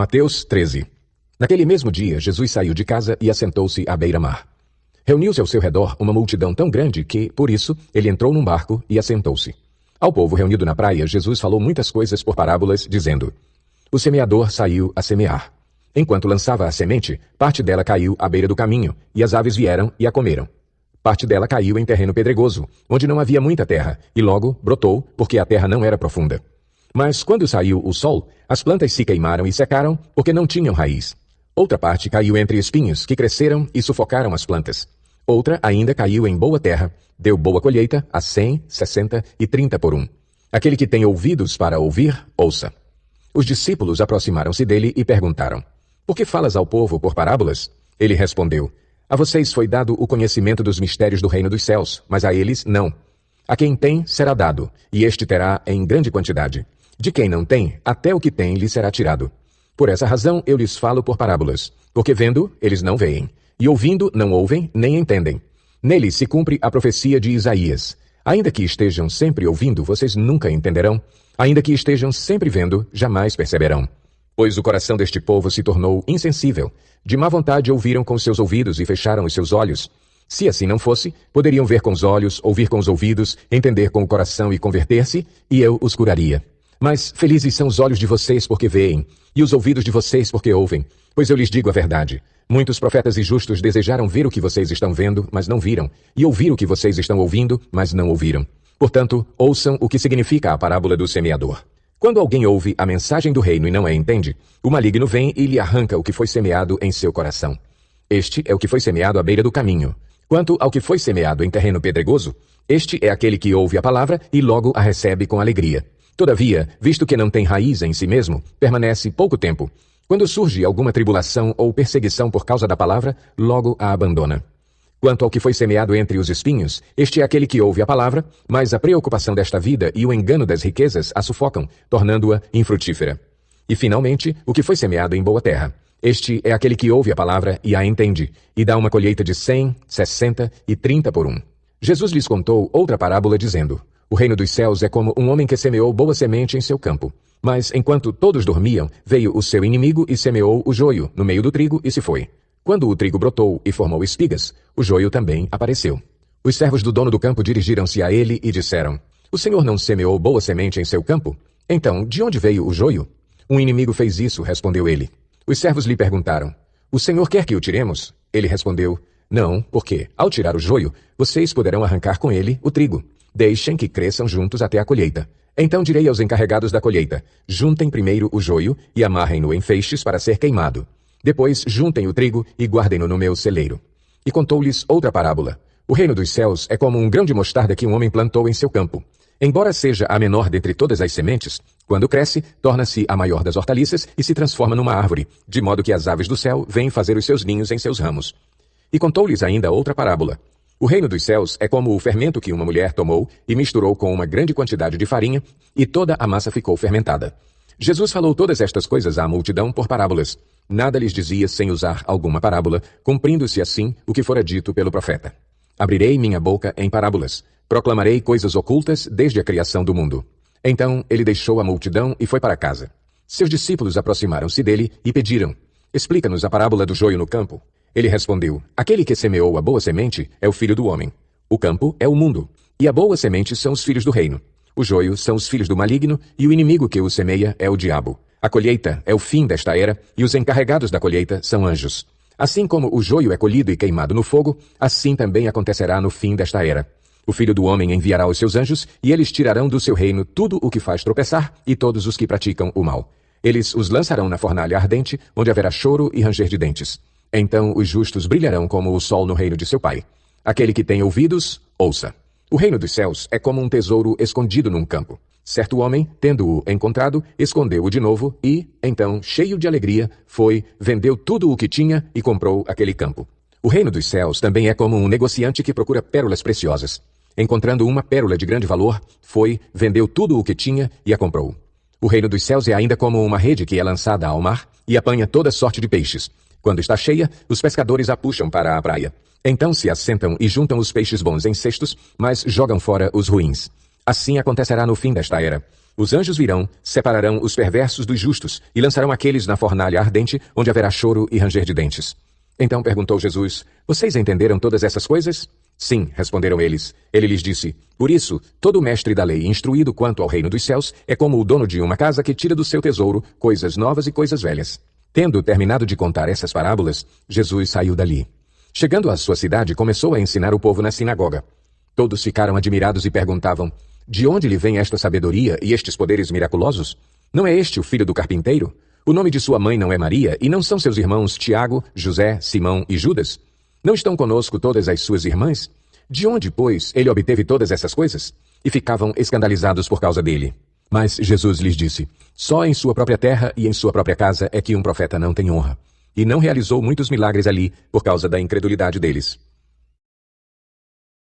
Mateus 13. Naquele mesmo dia, Jesus saiu de casa e assentou-se à beira-mar. Reuniu-se ao seu redor uma multidão tão grande que, por isso, ele entrou num barco e assentou-se. Ao povo reunido na praia, Jesus falou muitas coisas por parábolas, dizendo: O semeador saiu a semear. Enquanto lançava a semente, parte dela caiu à beira do caminho, e as aves vieram e a comeram. Parte dela caiu em terreno pedregoso, onde não havia muita terra, e logo brotou, porque a terra não era profunda. Mas quando saiu o sol, as plantas se queimaram e secaram, porque não tinham raiz. Outra parte caiu entre espinhos, que cresceram e sufocaram as plantas. Outra ainda caiu em boa terra, deu boa colheita, a 100, 60 e 30 por 1. Aquele que tem ouvidos para ouvir, ouça. Os discípulos aproximaram-se dele e perguntaram: Por que falas ao povo por parábolas? Ele respondeu: A vocês foi dado o conhecimento dos mistérios do reino dos céus, mas a eles não. A quem tem, será dado, e este terá em grande quantidade. De quem não tem, até o que tem lhe será tirado. Por essa razão eu lhes falo por parábolas, porque vendo, eles não veem, e ouvindo, não ouvem, nem entendem. Nele se cumpre a profecia de Isaías. Ainda que estejam sempre ouvindo, vocês nunca entenderão. Ainda que estejam sempre vendo, jamais perceberão. Pois o coração deste povo se tornou insensível. De má vontade ouviram com seus ouvidos e fecharam os seus olhos. Se assim não fosse, poderiam ver com os olhos, ouvir com os ouvidos, entender com o coração e converter-se, e eu os curaria. Mas felizes são os olhos de vocês porque veem, e os ouvidos de vocês porque ouvem. Pois eu lhes digo a verdade. Muitos profetas e justos desejaram ver o que vocês estão vendo, mas não viram, e ouvir o que vocês estão ouvindo, mas não ouviram. Portanto, ouçam o que significa a parábola do semeador. Quando alguém ouve a mensagem do reino e não a entende, o maligno vem e lhe arranca o que foi semeado em seu coração. Este é o que foi semeado à beira do caminho. Quanto ao que foi semeado em terreno pedregoso, este é aquele que ouve a palavra e logo a recebe com alegria. Todavia, visto que não tem raiz em si mesmo, permanece pouco tempo. Quando surge alguma tribulação ou perseguição por causa da palavra, logo a abandona. Quanto ao que foi semeado entre os espinhos, este é aquele que ouve a palavra, mas a preocupação desta vida e o engano das riquezas a sufocam, tornando-a infrutífera. E, finalmente, o que foi semeado em boa terra. Este é aquele que ouve a palavra e a entende, e dá uma colheita de 100, 60 e 30 por 1. Jesus lhes contou outra parábola dizendo: O reino dos céus é como um homem que semeou boa semente em seu campo. Mas, enquanto todos dormiam, veio o seu inimigo e semeou o joio no meio do trigo e se foi. Quando o trigo brotou e formou espigas, o joio também apareceu. Os servos do dono do campo dirigiram-se a ele e disseram: O senhor não semeou boa semente em seu campo? Então, de onde veio o joio? Um inimigo fez isso, respondeu ele. Os servos lhe perguntaram: O senhor quer que o tiremos? Ele respondeu: Não, porque, ao tirar o joio, vocês poderão arrancar com ele o trigo. Deixem que cresçam juntos até a colheita. Então direi aos encarregados da colheita: Juntem primeiro o joio e amarrem-no em feixes para ser queimado. Depois juntem o trigo e guardem-no no meu celeiro. E contou-lhes outra parábola. O reino dos céus é como um grão de mostarda que um homem plantou em seu campo. Embora seja a menor dentre todas as sementes, quando cresce, torna-se a maior das hortaliças e se transforma numa árvore, de modo que as aves do céu vêm fazer os seus ninhos em seus ramos. E contou-lhes ainda outra parábola. O reino dos céus é como o fermento que uma mulher tomou e misturou com uma grande quantidade de farinha, e toda a massa ficou fermentada. Jesus falou todas estas coisas à multidão por parábolas. Nada lhes dizia sem usar alguma parábola, cumprindo-se assim o que fora dito pelo profeta. Abrirei minha boca em parábolas, proclamarei coisas ocultas desde a criação do mundo. Então ele deixou a multidão e foi para casa. Seus discípulos aproximaram-se dele e pediram: Explica-nos a parábola do joio no campo. Ele respondeu: Aquele que semeou a boa semente é o filho do homem. O campo é o mundo, e a boa semente são os filhos do reino. O joio são os filhos do maligno, e o inimigo que o semeia é o diabo. A colheita é o fim desta era, e os encarregados da colheita são anjos. Assim como o joio é colhido e queimado no fogo, assim também acontecerá no fim desta era. O Filho do Homem enviará os seus anjos, e eles tirarão do seu reino tudo o que faz tropeçar e todos os que praticam o mal. Eles os lançarão na fornalha ardente, onde haverá choro e ranger de dentes. Então os justos brilharão como o sol no reino de seu Pai. Aquele que tem ouvidos, ouça. O reino dos céus é como um tesouro escondido num campo. Certo homem, tendo-o encontrado, escondeu-o de novo e, então, cheio de alegria, foi, vendeu tudo o que tinha e comprou aquele campo. O reino dos céus também é como um negociante que procura pérolas preciosas. Encontrando uma pérola de grande valor, foi, vendeu tudo o que tinha e a comprou. O reino dos céus é ainda como uma rede que é lançada ao mar e apanha toda sorte de peixes. Quando está cheia, os pescadores a puxam para a praia. Então se assentam e juntam os peixes bons em cestos, mas jogam fora os ruins. Assim acontecerá no fim desta era. Os anjos virão, separarão os perversos dos justos e lançarão aqueles na fornalha ardente, onde haverá choro e ranger de dentes. Então perguntou Jesus: Vocês entenderam todas essas coisas? Sim, responderam eles. Ele lhes disse: Por isso, todo mestre da lei, instruído quanto ao reino dos céus, é como o dono de uma casa que tira do seu tesouro coisas novas e coisas velhas. Tendo terminado de contar essas parábolas, Jesus saiu dali. Chegando à sua cidade, começou a ensinar o povo na sinagoga. Todos ficaram admirados e perguntavam: De onde lhe vem esta sabedoria e estes poderes miraculosos? Não é este o filho do carpinteiro? O nome de sua mãe não é Maria, e não são seus irmãos Tiago, José, Simão e Judas? Não estão conosco todas as suas irmãs? De onde, pois, ele obteve todas essas coisas? E ficavam escandalizados por causa dele. Mas Jesus lhes disse: Só em sua própria terra e em sua própria casa é que um profeta não tem honra. E não realizou muitos milagres ali por causa da incredulidade deles.